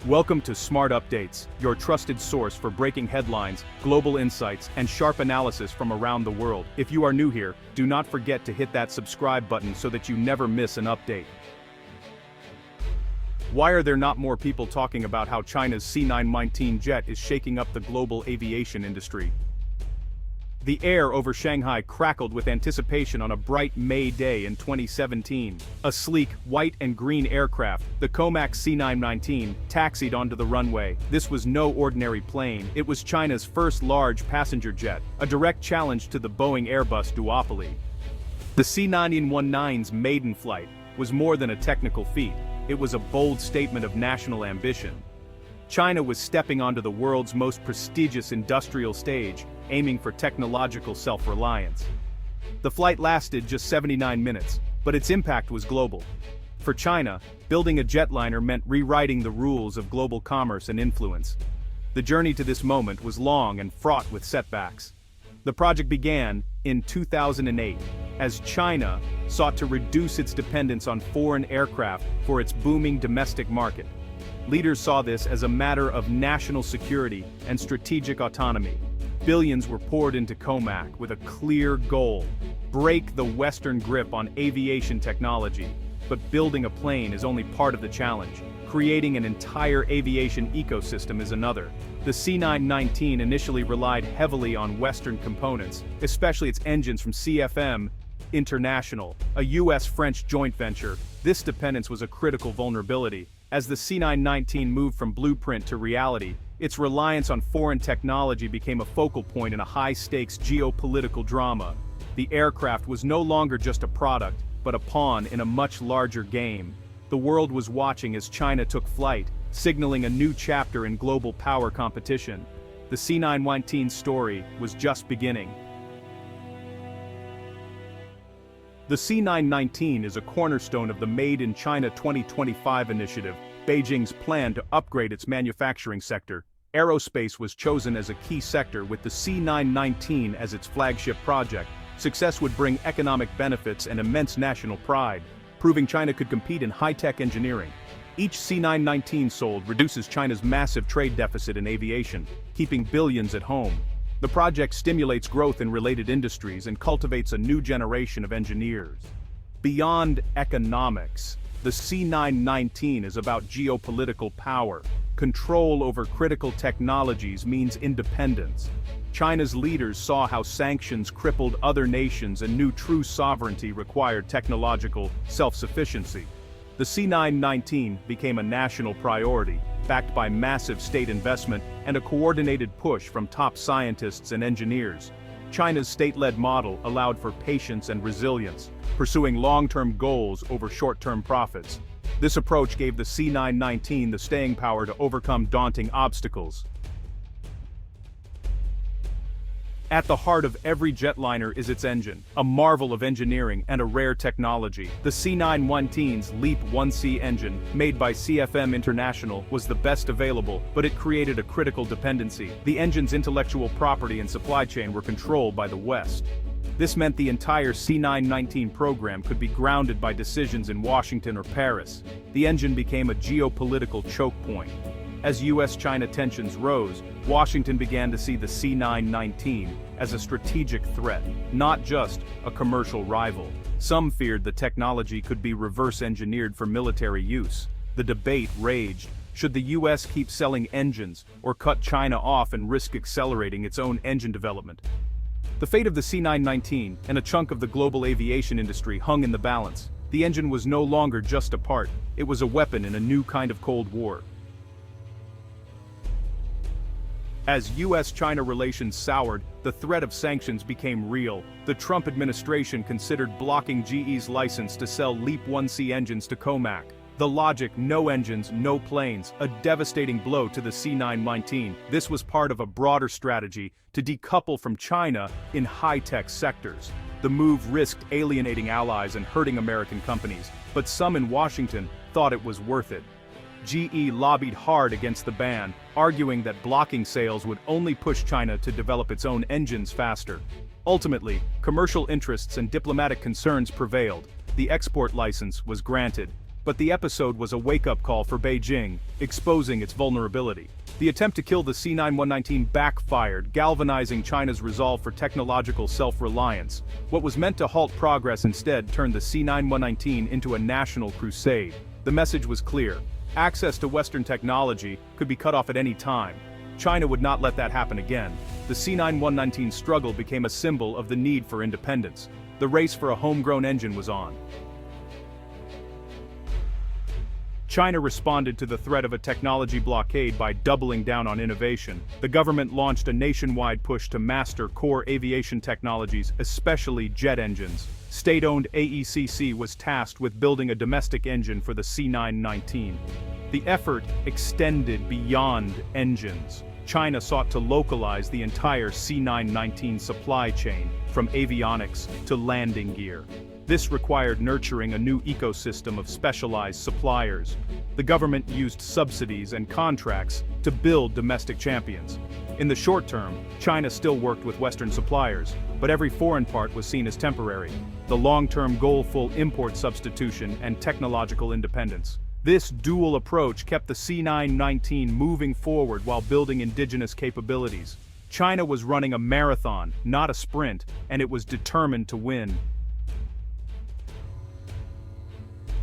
Welcome to Smart Updates, your trusted source for breaking headlines, global insights, and sharp analysis from around the world. If you are new here, do not forget to hit that subscribe button so that you never miss an update. Why are there not more people talking about how China's C919 jet is shaking up the global aviation industry? The air over Shanghai crackled with anticipation on a bright May day in 2017. A sleek, white and green aircraft, the Comac C919, taxied onto the runway. This was no ordinary plane, it was China's first large passenger jet, a direct challenge to the Boeing Airbus duopoly. The C919's maiden flight was more than a technical feat, it was a bold statement of national ambition. China was stepping onto the world's most prestigious industrial stage, aiming for technological self-reliance. The flight lasted just 79 minutes, but its impact was global. For China, building a jetliner meant rewriting the rules of global commerce and influence. The journey to this moment was long and fraught with setbacks. The project began in 2008, as China sought to reduce its dependence on foreign aircraft for its booming domestic market. Leaders saw this as a matter of national security and strategic autonomy. Billions were poured into Comac with a clear goal: break the Western grip on aviation technology. But building a plane is only part of the challenge. Creating an entire aviation ecosystem is another. The C919 initially relied heavily on Western components, especially its engines from CFM International, a US-French joint venture. This dependence was a critical vulnerability. As the C919 moved from blueprint to reality, its reliance on foreign technology became a focal point in a high-stakes geopolitical drama. The aircraft was no longer just a product, but a pawn in a much larger game. The world was watching as China took flight, signaling a new chapter in global power competition. The C919 story was just beginning. The C919 is a cornerstone of the Made in China 2025 initiative, Beijing's plan to upgrade its manufacturing sector. Aerospace was chosen as a key sector with the C919 as its flagship project. Success would bring economic benefits and immense national pride, proving China could compete in high-tech engineering. Each C919 sold reduces China's massive trade deficit in aviation, keeping billions at home. The project stimulates growth in related industries and cultivates a new generation of engineers. Beyond economics, the C919 is about geopolitical power. Control over critical technologies means independence. China's leaders saw how sanctions crippled other nations and knew true sovereignty required technological self-sufficiency. The C919 became a national priority, backed by massive state investment and a coordinated push from top scientists and engineers. China's state-led model allowed for patience and resilience, pursuing long-term goals over short-term profits. This approach gave the C919 the staying power to overcome daunting obstacles. At the heart of every jetliner is its engine, a marvel of engineering and a rare technology. The C919's LEAP 1C engine, made by CFM International, was the best available, but it created a critical dependency. The engine's intellectual property and supply chain were controlled by the West. This meant the entire C919 program could be grounded by decisions in Washington or Paris. The engine became a geopolitical choke point. As US-China tensions rose, Washington began to see the C919 as a strategic threat, not just a commercial rival. Some feared the technology could be reverse-engineered for military use. The debate raged. Should the US keep selling engines, or cut China off and risk accelerating its own engine development? The fate of the C919 and a chunk of the global aviation industry hung in the balance. The engine was no longer just a part, it was a weapon in a new kind of Cold War. As US-China relations soured, the threat of sanctions became real. The Trump administration considered blocking GE's license to sell LEAP 1C engines to Comac. The logic: no engines, no planes, a devastating blow to the C919. This was part of a broader strategy to decouple from China in high-tech sectors. The move risked alienating allies and hurting American companies, but some in Washington thought it was worth it. GE lobbied hard against the ban, arguing that blocking sales would only push China to develop its own engines faster. Ultimately, commercial interests and diplomatic concerns prevailed. The export license was granted, But the episode was a wake-up call for Beijing, exposing its vulnerability. The attempt to kill the C919 backfired, galvanizing China's resolve for technological self-reliance. What was meant to halt progress instead turned the C919 into a national crusade. The message was clear: access to Western technology could be cut off at any time. China would not let that happen again. The C919 struggle became a symbol of the need for independence. The race for a homegrown engine was on. China responded to the threat of a technology blockade by doubling down on innovation. The government launched a nationwide push to master core aviation technologies, especially jet engines. State-owned AECC was tasked with building a domestic engine for the C919. The effort extended beyond engines. China sought to localize the entire C919 supply chain, from avionics to landing gear. This required nurturing a new ecosystem of specialized suppliers. The government used subsidies and contracts to build domestic champions. In the short term, China still worked with Western suppliers, but every foreign part was seen as temporary. The long-term goal: full import substitution and technological independence. This dual approach kept the C919 moving forward while building indigenous capabilities. China was running a marathon, not a sprint, and it was determined to win.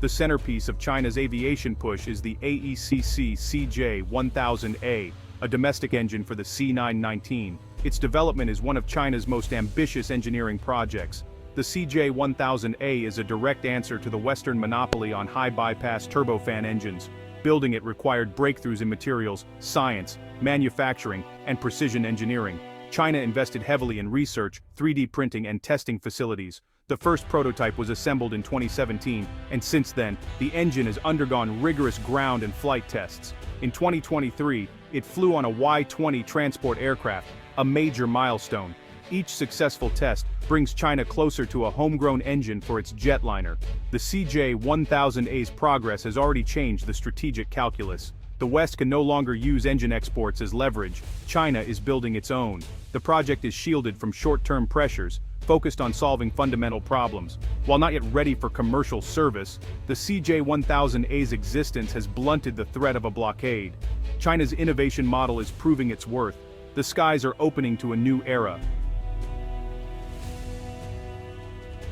The centerpiece of China's aviation push is the AECC CJ1000A, a domestic engine for the C919. Its development is one of China's most ambitious engineering projects. The CJ1000A is a direct answer to the Western monopoly on high-bypass turbofan engines. Building it required breakthroughs in materials, science, manufacturing, and precision engineering. China invested heavily in research, 3D printing, and testing facilities. The first prototype was assembled in 2017, and since then, the engine has undergone rigorous ground and flight tests. In 2023, it flew on a Y-20 transport aircraft, a major milestone. Each successful test brings China closer to a homegrown engine for its jetliner. The CJ1000A's progress has already changed the strategic calculus. The West can no longer use engine exports as leverage. China is building its own. The project is shielded from short-term pressures, focused on solving fundamental problems. While not yet ready for commercial service, the CJ1000A's existence has blunted the threat of a blockade. China's innovation model is proving its worth. The skies are opening to a new era.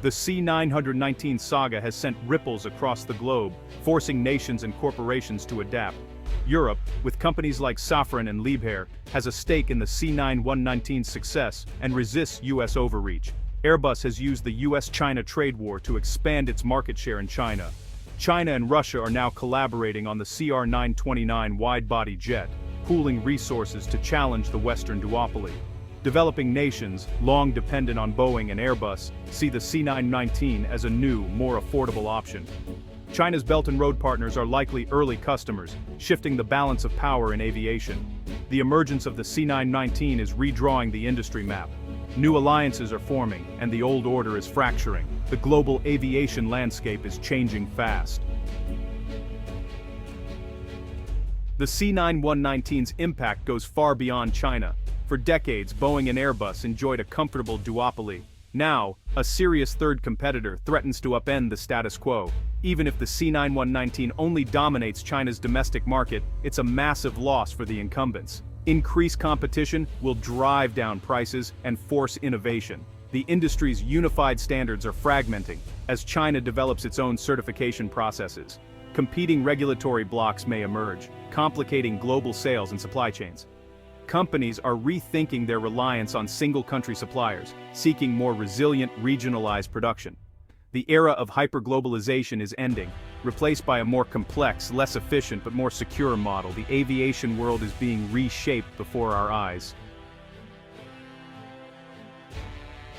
The C919 saga has sent ripples across the globe, forcing nations and corporations to adapt. Europe, with companies like Safran and Liebherr, has a stake in the C919's success and resists U.S. overreach. Airbus has used the U.S.-China trade war to expand its market share in China. China and Russia are now collaborating on the CR929 wide-body jet, pooling resources to challenge the Western duopoly. Developing nations, long dependent on Boeing and Airbus, see the C919 as a new, more affordable option. China's Belt and Road partners are likely early customers, shifting the balance of power in aviation. The emergence of the C919 is redrawing the industry map. New alliances are forming, and the old order is fracturing. The global aviation landscape is changing fast. The C919's impact goes far beyond China. For decades, Boeing and Airbus enjoyed a comfortable duopoly. Now, a serious third competitor threatens to upend the status quo. Even if the C919 only dominates China's domestic market, it's a massive loss for the incumbents. Increased competition will drive down prices and force innovation. The industry's unified standards are fragmenting as China develops its own certification processes. Competing regulatory blocks may emerge, complicating global sales and supply chains. Companies are rethinking their reliance on single-country suppliers, seeking more resilient, regionalized production. The era of hyperglobalization is ending. Replaced by a more complex, less efficient but more secure model, the aviation world is being reshaped before our eyes.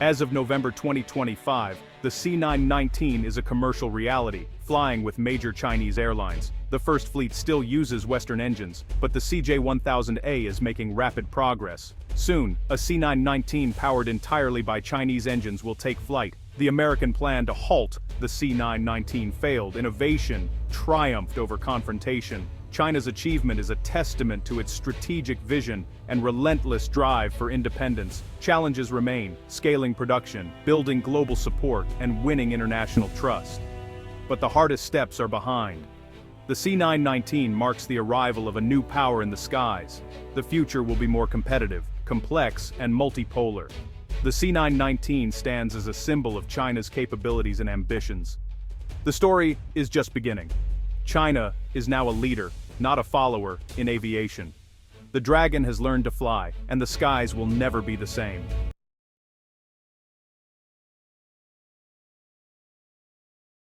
As of November 2025, the C919 is a commercial reality, flying with major Chinese airlines. The first fleet still uses Western engines, but the CJ1000A is making rapid progress. Soon, a C919 powered entirely by Chinese engines will take flight. The American plan to halt the C919 failed. Innovation triumphed over confrontation. China's achievement is a testament to its strategic vision and relentless drive for independence. Challenges remain: scaling production, building global support, and winning international trust. But the hardest steps are behind. The C919 marks the arrival of a new power in the skies. The future will be more competitive, complex, and multipolar. The C919 stands as a symbol of China's capabilities and ambitions. The story is just beginning. China is now a leader, not a follower, in aviation. The Dragon has learned to fly, and the skies will never be the same.